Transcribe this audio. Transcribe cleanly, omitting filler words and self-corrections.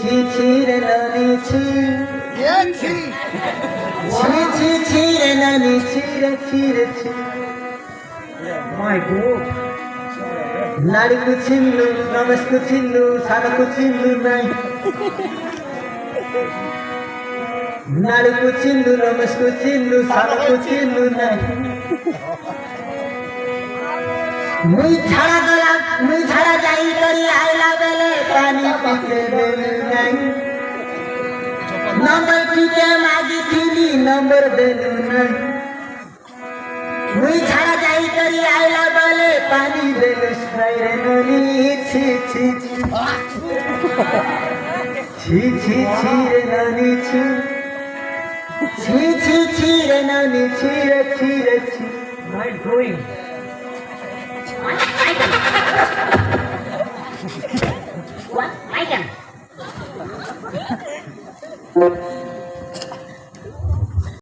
ছি ছি রে নানি ছি ছি ছি ছি রে নানি ছি রে ছি My God. నాడి కుచిల్లు నమస్ కుచిల్లు సన కుచిల్లు నై నాడి కుచిల్లు నమస్ కుచిల్లు సన కుచిల్లు నై মুই ছাড়া যাই করি আইলা বেলে পানি পিতে দেবে নাই নম্বর টিকে মাগিছিলি নম্বর দেলু নাই মুই ছাড়া যাই করি আইলা বেলে পানি দেলু রে ননি ছি ছি ছি ছি ছি রে ননি ছি ছি ছি ছি রে ননি ছি রে ছি Mind blowing. What? I can.